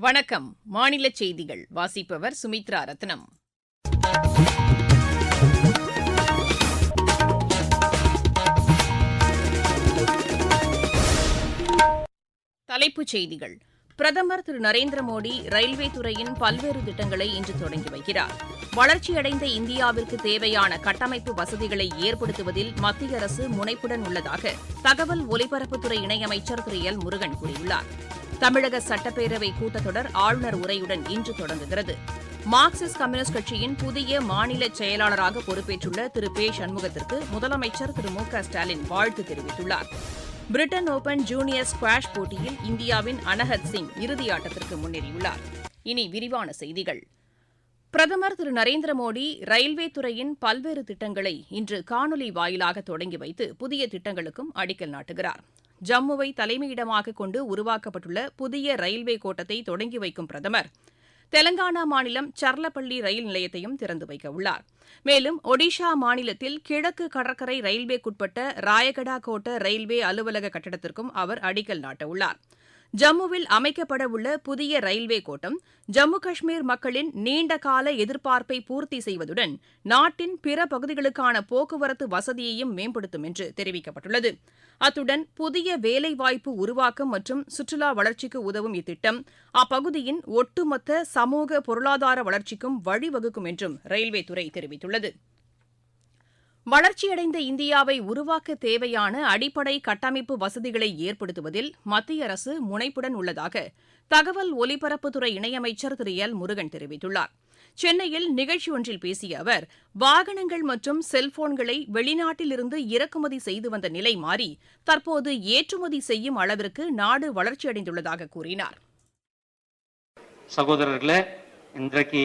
வணக்கம். மாநில செய்திகள் வாசிப்பவர் சுமித்ரா ரத்னம். தலைப்புச் செய்திகள். பிரதமர் திரு நரேந்திர மோடி ரயில்வே துறையின் பல்வேறு திட்டங்களை இன்று தொடங்கி வைக்கிறார். வளர்ச்சியடைந்த இந்தியாவிற்கு தேவையான கட்டமைப்பு வசதிகளை ஏற்படுத்துவதில் மத்திய அரசு முனைப்புடன் உள்ளதாக தகவல் ஒலிபரப்புத்துறை இணையமைச்சர் திரு எல் முருகன் கூறியுள்ளார். தமிழக சட்டப்பேரவை கூட்டத்தொடர் ஆளுநர் உரையுடன் இன்று தொடங்குகிறது. மார்க்சிஸ்ட் கம்யூனிஸ்ட் கட்சியின் புதிய மாநில செயலாளராக பொறுப்பேற்றுள்ள திரு பே சண்முகத்திற்கு முதலமைச்சர் திரு மு க ஸ்டாலின் வாழ்த்து தெரிவித்துள்ளார். பிரிட்டன் ஓபன் ஜூனியர் ஸ்குவாஷ் போட்டியில் இந்தியாவின் அனஹத் சிங் இறுதியாட்டத்திற்கு முன்னேறியுள்ளார். இனி விரிவான செய்திகள். பிரதமர் திரு நரேந்திர மோடி ரயில்வே துறையின் பல்வேறு திட்டங்களை இன்று காணொலி வாயிலாக தொடங்கி வைத்து புதிய திட்டங்களுக்கும் அடிக்கல் நாட்டுகிறார். ஜம்முவை தலைமையிடமாக கொண்டு உருவாக்கப்பட்டுள்ள புதிய ரயில்வே கோட்டத்தை தொடங்கி வைக்கும் பிரதமர் தெலங்கானா மாநிலம் சர்லப்பள்ளி ரயில் நிலையத்தையும் திறந்து வைக்கவுள்ளார். மேலும் ஒடிஷா மாநிலத்தில் கிழக்கு கடற்கரை ரயில்வேக்குட்பட்ட ராயகடா கோட்ட ரயில்வே அலுவலக கட்டடத்திற்கும் அவர் அடிக்கல் நாட்டவுள்ளார். ஜம்முவில் அமைக்கப்படவுள்ள புதிய ரயில்வே கோட்டம் ஜம்மு காஷ்மீர் மக்களின் நீண்டகால எதிர்பார்ப்பை பூர்த்தி செய்வதுடன் நாட்டின் பிற பகுதிகளுக்கான போக்குவரத்து வசதியையும் மேம்படுத்தும் என்று தெரிவிக்கப்பட்டுள்ளது. அத்துடன் புதிய வேலைவாய்ப்பு உருவாக்கம் மற்றும் சுற்றுலா வளர்ச்சிக்கு உதவும் இத்திட்டம் அப்பகுதியின் ஒட்டுமொத்த சமூக பொருளாதார வளர்ச்சிக்கும் வழிவகுக்கும் என்றும் ரயில்வே துறை தெரிவித்துள்ளது. வளர்ச்சியடைந்த இந்தியாவை உருவாக்க தேவையான அடிப்படை கட்டமைப்பு வசதிகளை ஏற்படுத்துவதில் மத்திய அரசு முனைப்புடன் உள்ளதாக தகவல் ஒலிபரப்புத்துறை இணையமைச்சர் திரு எல் முருகன் தெரிவித்துள்ளார். சென்னையில் நிகழ்ச்சி ஒன்றில் பேசிய அவர், வாகனங்கள் மற்றும் செல்போன்களை வெளிநாட்டிலிருந்து இறக்குமதி செய்து வந்த நிலை மாறி தற்போது ஏற்றுமதி செய்யும் அளவிற்கு நாடு வளர்ச்சியடைந்துள்ளதாக கூறினார். சகோதரர்களே, இன்றைக்கு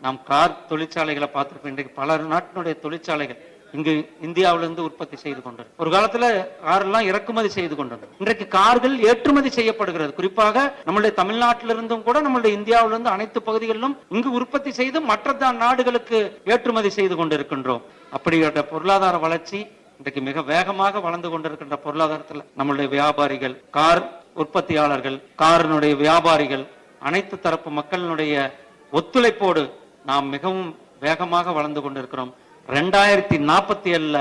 நாம் கார் தொழிற்சாலைகளை பார்த்திருப்போம். இன்றைக்கு பல நாட்டினுடைய தொழிற்சாலைகள் இங்கு இந்தியாவிலிருந்து உற்பத்தி செய்து கொண்டது. ஒரு காலத்துல கார் எல்லாம் இறக்குமதி செய்து கொண்டது. இன்றைக்கு கார்கள் ஏற்றுமதி செய்யப்படுகிறது. குறிப்பாக நம்முடைய தமிழ்நாட்டிலிருந்தும் கூட நம்முடைய இந்தியாவிலிருந்து அனைத்து பகுதிகளிலும் இங்கு உற்பத்தி செய்து மற்ற நாடுகளுக்கு ஏற்றுமதி செய்து கொண்டிருக்கின்றோம். அப்படிப்பட்ட பொருளாதார வளர்ச்சி இன்றைக்கு மிக வேகமாக வளர்ந்து கொண்டிருக்கின்ற பொருளாதாரத்தில் நம்முடைய வியாபாரிகள், கார் உற்பத்தியாளர்கள், காரினுடைய வியாபாரிகள், அனைத்து தரப்பு மக்களினுடைய ஒத்துழைப்போடு நாம் மிகவும் வேகமாக வளர்ந்து கொண்டிருக்கிறோம். 2047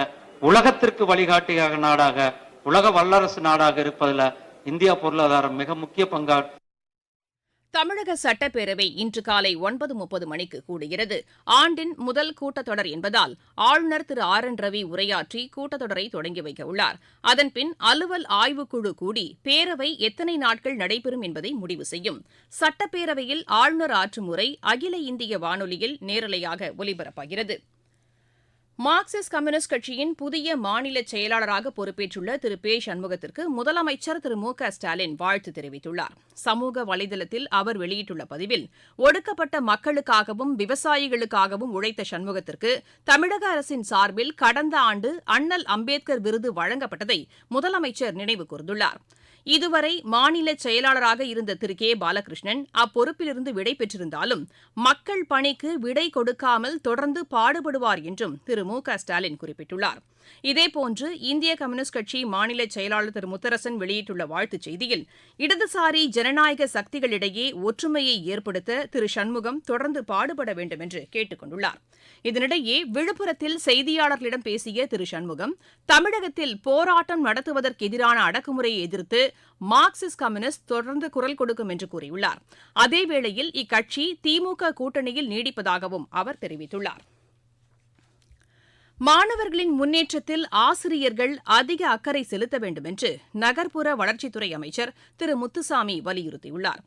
உலகத்திற்கு வழிகாட்டியாக நாடாக, உலக வல்லரசு நாடாக இருப்பதில் இந்தியா பொருளாதாரம் மிக முக்கிய பங்காற்று. தமிழக சட்டப்பேரவை இன்று காலை 9:30 மணிக்கு கூடுகிறது. ஆண்டின் முதல் கூட்டத்தொடர் என்பதால் ஆளுநர் திரு ஆர் என் ரவி உரையாற்றி கூட்டத்தொடரை தொடங்கி வைக்க உள்ளார். அதன்பின் அலுவல் ஆய்வுக்குழு கூடி பேரவை எத்தனை நாட்கள் நடைபெறும் என்பதை முடிவு செய்யும். சட்டப்பேரவையில் ஆளுநர் ஆற்றும் உரை அகில இந்திய வானொலியில் நேரலையாக ஒலிபரப்பாகிறது. மார்க்சிஸ்ட் கம்யூனிஸ்ட் கட்சியின் புதிய மாநில செயலாளராக பொறுப்பேற்றுள்ள திரு பே சண்முகத்திற்கு முதலமைச்சர் திரு மு க ஸ்டாலின் வாழ்த்து தெரிவித்துள்ளார். சமூக வலைதளத்தில் அவர் வெளியிட்டுள்ள பதிவில், ஒடுக்கப்பட்ட மக்களுக்காகவும் விவசாயிகளுக்காகவும் உழைத்த சண்முகத்திற்கு தமிழக அரசின் சார்பில் கடந்த ஆண்டு அண்ணல் அம்பேத்கர் விருது வழங்கப்பட்டதை முதலமைச்சர் நினைவு கூர்ந்துள்ளார். இதுவரை மாநில செயலாளராக இருந்த திரு கே பாலகிருஷ்ணன் அப்பொறுப்பிலிருந்து விடை பெற்றிருந்தாலும் மக்கள் பணிக்கு விடை கொடுக்காமல் தொடர்ந்து பாடுபடுவார் என்றும் திரு மு க ஸ்டாலின் குறிப்பிட்டுள்ளார். இதேபோன்று இந்திய கம்யூனிஸ்ட் கட்சி மாநில செயலாளர் திரு முத்தரசன் வெளியிட்டுள்ள வாழ்த்துச் செய்தியில், இடதுசாரி ஜனநாயக சக்திகளிடையே ஒற்றுமையை ஏற்படுத்த திரு சண்முகம் தொடர்ந்து பாடுபட வேண்டும் என்று கேட்டுக் கொண்டுள்ளார். இதனிடையே விழுப்புரத்தில் செய்தியாளர்களிடம் பேசிய திரு சண்முகம், தமிழகத்தில் போராட்டம் நடத்துவதற்கு எதிரான அடக்குமுறையை எதிர்த்து மார்க்சிஸ்ட் கம்யூனிஸ்ட் தொடர்ந்து குரல் கொடுக்கும் என்று கூறியுள்ளார். அதேவேளையில் இக்கட்சி திமுக கூட்டணியில் நீடிப்பதாகவும் அவர் தெரிவித்துள்ளார். மாணவர்களின் முன்னேற்றத்தில் ஆசிரியர்கள் அதிக அக்கறை செலுத்த வேண்டும் என்று நகர்ப்புற வளர்ச்சித்துறை அமைச்சர் திரு முத்துசாமி வலியுறுத்தியுள்ளார்.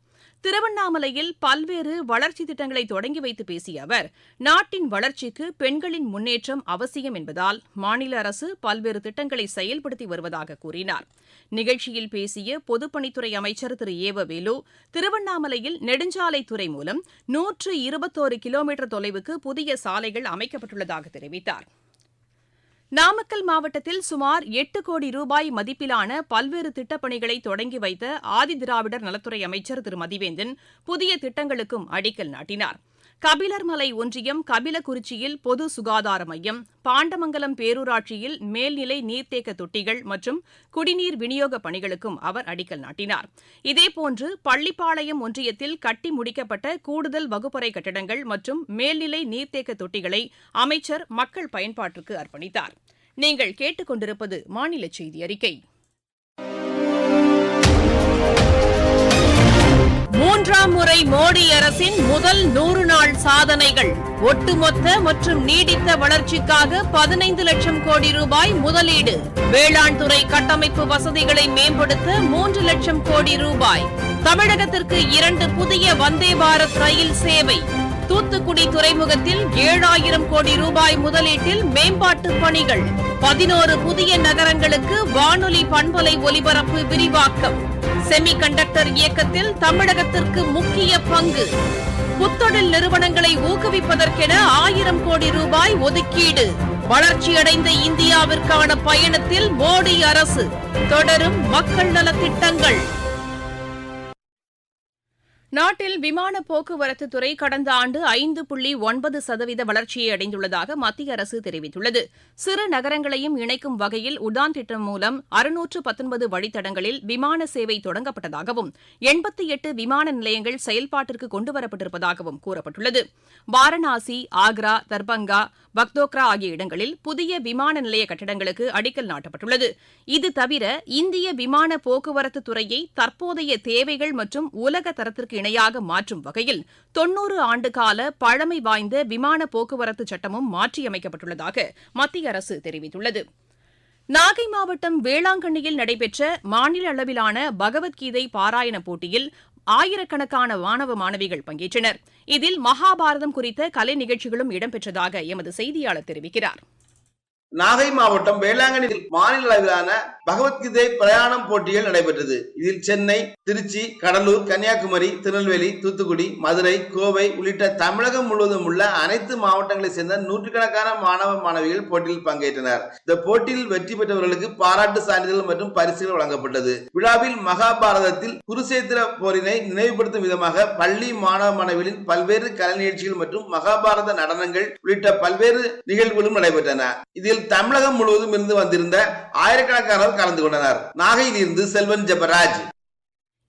திருவண்ணாமலையில் பல்வேறு வளர்ச்சித் திட்டங்களை தொடங்கி வைத்து பேசிய அவர், நாட்டின் வளர்ச்சிக்கு பெண்களின் முன்னேற்றம் அவசியம் என்பதால் மாநில அரசு பல்வேறு திட்டங்களை செயல்படுத்தி வருவதாக கூறினார். நிகழ்ச்சியில் பேசிய பொதுப்பணித்துறை அமைச்சர் திரு ஏவ வேலு, திருவண்ணாமலையில் நெடுஞ்சாலைத்துறை மூலம் 121 கிலோமீட்டர் தொலைவுக்கு புதிய சாலைகள் அமைக்கப்பட்டுள்ளதாக தெரிவித்தார். நாமக்கல் மாவட்டத்தில் சுமார் 8 கோடி ரூபாய் மதிப்பிலான பல்வேறு திட்டப்பணிகளை தொடங்கி வைத்த ஆதிதிராவிடர் நலத்துறை அமைச்சர் திரு மதிவேந்தன் புதிய திட்டங்களுக்கும் அடிக்கல் நாட்டினார். கபிலர்மலை ஒன்றியம் கபிலக்குறிச்சியில் பொது சுகாதார மையம், பாண்டமங்கலம் பேரூராட்சியில் மேல்நிலை நீர்த்தேக்க தொட்டிகள் மற்றும் குடிநீர் விநியோக பணிகளுக்கும் அவர் அடிக்கல் நாட்டினார். இதேபோன்று பள்ளிப்பாளையம் ஒன்றியத்தில் கட்டி முடிக்கப்பட்ட கூடுதல் வகுப்பறை கட்டடங்கள் மற்றும் மேல்நிலை நீர்த்தேக்க தொட்டிகளை அமைச்சர் மக்கள் பயன்பாட்டிற்கு அர்ப்பணித்தார். நீங்கள் கேட்டுக்கொண்டிருப்பது மாநில செய்தி அறிக்கை. மூன்றாம் முறை மோடி அரசின் முதல் 100 நாள் சாதனைகள். ஒட்டுமொத்த மற்றும் நீடித்த வளர்ச்சிக்காக 15 லட்சம் கோடி ரூபாய் முதலீடு. வேளாண் துறை கட்டமைப்பு வசதிகளை மேம்படுத்த 3 லட்சம் கோடி ரூபாய். தமிழகத்திற்கு 2 புதிய வந்தே பாரத் ரயில் சேவை. தூத்துக்குடி துறைமுகத்தில் 7000 கோடி ரூபாய் முதலீட்டில் மேம்பாட்டு பணிகள். 11 புதிய நகரங்களுக்கு வானொலி பண்பலை ஒலிபரப்பு விரிவாக்கம். செமி கண்டக்டர் இயக்கத்தில் தமிழகத்திற்கு முக்கிய பங்கு. புத்தொழில் நிறுவனங்களை ஊக்குவிப்பதற்கென 1000 கோடி ரூபாய் ஒதுக்கீடு. வளர்ச்சியடைந்த இந்தியாவிற்கான பயணத்தில் மோடி அரசு. தொடரும் மக்கள் நலத்திட்டங்கள். நாட்டில் விமான போக்குவரத்து துறை கடந்த ஆண்டு 5.9% வளர்ச்சியை அடைந்துள்ளதாக மத்திய அரசு தெரிவித்துள்ளது. சிறு நகரங்களையும் இணைக்கும் வகையில் உடான் திட்டம் மூலம் 619 வழித்தடங்களில் விமான சேவை தொடங்கப்பட்டதாகவும் 88 விமான நிலையங்கள் செயல்பாட்டிற்கு கொண்டுவரப்பட்டிருப்பதாகவும் கூறப்பட்டுள்ளது. வாரணாசி, ஆக்ரா, தர்பங்கா, பக்தோக்ரா ஆகிய இடங்களில் புதிய விமான நிலைய கட்டடங்களுக்கு அடிக்கல் நாட்டப்பட்டுள்ளது. இது தவிர இந்திய விமான போக்குவரத்து துறையை தற்போதைய தேவைகள் மற்றும் உலக தரத்திற்கு இணையாக மாற்றும் வகையில் 90 ஆண்டுகால பழமை வாய்ந்த விமான போக்குவரத்து சட்டமும் மாற்றியமைக்கப்பட்டுள்ளதாக மத்திய அரசு தெரிவித்துள்ளது. நாகை மாவட்டம் வேளாங்கண்ணியில் நடைபெற்ற மாநில அளவிலான பகவத்கீதை பாராயண போட்டியில் ஆயிரக்கணக்கான மாணவ மாணவிகள் பங்கேற்றனர். இதில் மகாபாரதம் குறித்த கலை நிகழ்ச்சிகளும் இடம்பெற்றதாக எமது செய்தியாளர் தெரிவிக்கிறார். நாகை மாவட்டம் வேளாங்கண்ணியில் மாநில அளவிலான பகவத்கீதை பிரயாணம் போட்டிகள் நடைபெற்றது. இதில் சென்னை, திருச்சி, கடலூர், கன்னியாகுமரி, திருநெல்வேலி, தூத்துக்குடி, மதுரை, கோவை உள்ளிட்ட தமிழகம் முழுவதும் உள்ள அனைத்து மாவட்டங்களைச் சேர்ந்த நூற்றுக்கணக்கான மாணவ மாணவிகள் போட்டியில் பங்கேற்றனர். இந்த போட்டியில் வெற்றி பெற்றவர்களுக்கு பாராட்டு சான்றிதழ் மற்றும் பரிசுகள் வழங்கப்பட்டது. விழாவில் மகாபாரதத்தில் குருசேத்திர போரினை நினைவுபடுத்தும் விதமாக பள்ளி மாணவ மாணவிகளின் பல்வேறு கலை நிகழ்ச்சிகள் மற்றும் மகாபாரத நடனங்கள் உள்ளிட்ட பல்வேறு நிகழ்வுகளும் நடைபெற்றன. இதில் தமிழகம் முழுவதும் இருந்து வந்திருந்த ஆயிரக்கணக்கானோர் கலந்து கொண்டனர். நாகையில் இருந்து செல்வன் ஜெபராஜ்.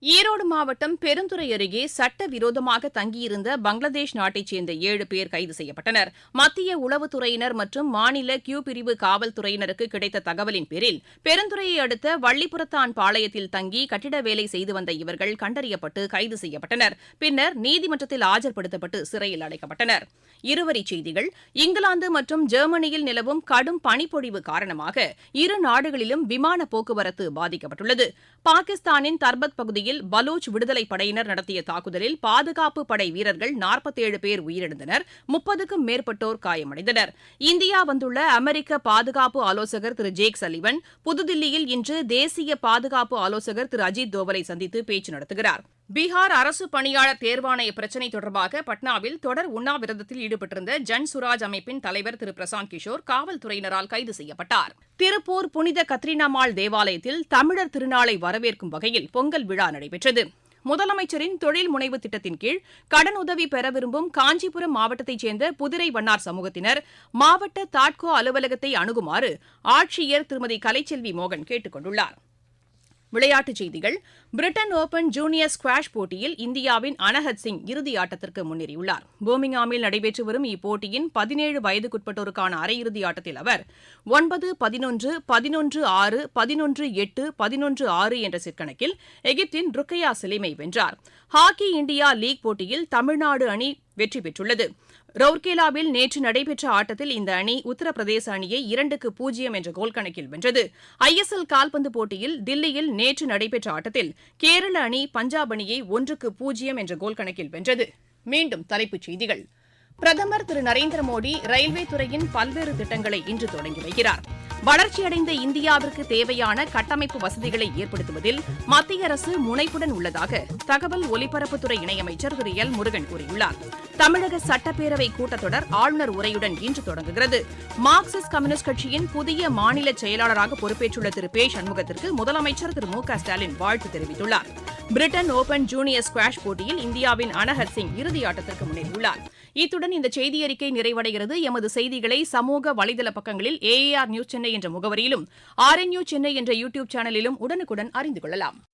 ஈரோடு மாவட்டம் பெருந்துறை அருகே சட்டவிரோதமாக தங்கியிருந்த பங்களாதேஷ் நாட்டைச் சேர்ந்த 7 பேர் கைது செய்யப்பட்டனர். மத்திய உளவுத்துறையினர் மற்றும் மாநில கியூ பிரிவு காவல்துறையினருக்கு கிடைத்த தகவலின் பேரில் பெருந்துறையை அடுத்த வள்ளிப்புறத்தான் பாளையத்தில் தங்கி கட்டிட வேலை செய்து வந்த இவர்கள் கண்டறியப்பட்டு கைது செய்யப்பட்டனர். பின்னர் நீதிமன்றத்தில் ஆஜர்படுத்தப்பட்டு சிறையில் அடைக்கப்பட்டனர். இருவரிச் செய்திகள். இங்கிலாந்து மற்றும் ஜெர்மனியில் நிலவும் கடும் பனிப்பொழிவு காரணமாக இரு நாடுகளிலும் விமான போக்குவரத்து பாதிக்கப்பட்டுள்ளது. பாகிஸ்தானின் தர்பத் பகுதியில் பலூச் விடுதலைப் படையினர் நடத்திய தாக்குதலில் பாதுகாப்பு படை வீரர்கள் 47 பேர் உயிரிழந்தனர். 30க்கும் மேற்பட்டோர் காயமடைந்தனர். இந்தியா வந்துள்ள அமெரிக்க பாதுகாப்பு ஆலோசகர் திரு ஜேக் சலிவன் புதுதில்லியில் இன்று தேசிய பாதுகாப்பு ஆலோசகர் திரு அஜித் தோவலை சந்தித்து பேச்சு நடத்துகிறார். பீகார் அரசு பணியாளர் தேர்வாணைய பிரச்சினை தொடர்பாக பட்னாவில் தொடர் உண்ணாவிரதத்தில் ஈடுபட்டிருந்த ஜன் சுராஜ் அமைப்பின் தலைவர் திரு பிரசாந்த் கிஷோர் காவல்துறையினரால் கைது செய்யப்பட்டார். திருப்பூர் புனித கத்ரீனாமாள் தேவாலயத்தில் தமிழர் திருநாளை வரவேற்கும் வகையில் பொங்கல் விழா நடைபெற்றது. முதலமைச்சரின் தொழில் முனைவு திட்டத்தின் கீழ் கடனுதவி பெற விரும்பும் காஞ்சிபுரம் மாவட்டத்தைச் சேர்ந்த புதிரை வண்ணார் சமூகத்தினர் மாவட்ட தாட்கோ அலுவலகத்தை அணுகுமாறு ஆட்சியர் திருமதி கலைச்செல்வி மோகன் கேட்டுக் கொண்டுள்ளார். விளையாட்டுச் செய்திகள். பிரிட்டன் ஓபன் ஜூனியர் ஸ்குவாஷ் போட்டியில் இந்தியாவின் அனஹத் சிங் இறுதி ஆட்டத்திற்கு முன்னேறியுள்ளார். பர்மிங்ஹாமில் நடைபெற்று வரும் இப்போட்டியின் 17 வயதுக்குட்பட்டோருக்கான அரையிறுதி ஆட்டத்தில் அவர் 9-11, 11-6, 11-8, 11-6 என்ற செட் கணக்கில் எகிப்தின் ருக்கையா சலீமை வென்றார். ஹாக்கி இந்தியா லீக் போட்டியில் தமிழ்நாடு அணி வெற்றி பெற்றுள்ளது. ரவுர்கேலாவில் நேற்று நடைபெற்ற ஆட்டத்தில் இந்த அணி உத்தரப்பிரதேச அணியை 2-0 என்ற கோல் கணக்கில் வென்றது. ISL கால்பந்து போட்டியில் தில்லியில் நேற்று நடைபெற்ற ஆட்டத்தில் கேரள அணி பஞ்சாப் அணியை 1-0 என்ற கோல் கணக்கில் வென்றது. மீண்டும் தலைப்புச் செய்திகள். பிரதமர் திரு நரேந்திர மோடி ரயில்வே துறையின் பல்வேறு திட்டங்களை இன்று தொடங்கி வைக்கிறார். வளர்ச்சியடைந்த இந்தியாவிற்கு தேவையான கட்டமைப்பு வசதிகளை ஏற்படுத்துவதில் மத்திய அரசு முனைப்புடன் உள்ளதாக தகவல் ஒலிபரப்புத்துறை இணையமைச்சர் திரு எல் முருகன் கூறியுள்ளார். தமிழக சட்டப்பேரவை கூட்டத்தொடர் ஆளுநர் உரையுடன் இன்று தொடங்குகிறது. மார்க்சிஸ்ட் கம்யூனிஸ்ட் கட்சியின் புதிய மாநில செயலாளராக பொறுப்பேற்றுள்ள திரு பே சண்முகத்திற்கு முதலமைச்சர் திரு மு க ஸ்டாலின் வாழ்த்து தெரிவித்துள்ளார். பிரிட்டன் ஓபன் ஜூனியர் ஸ்குவாஷ் போட்டியில் இந்தியாவின் அனஹத் சிங் இறுதியாட்டத்திற்கு முன்னேறியுள்ளார். இத்துடன் இந்த செய்தியறிக்கை நிறைவடைகிறது. எமது செய்திகளை சமூக வலைதள பக்கங்களில் AAR நியூஸ் சென்னை என்ற முகவரியிலும் RNU சென்னை என்ற யூடியூப் சேனலிலும் உடனுக்குடன் அறிந்து கொள்ளலாம்.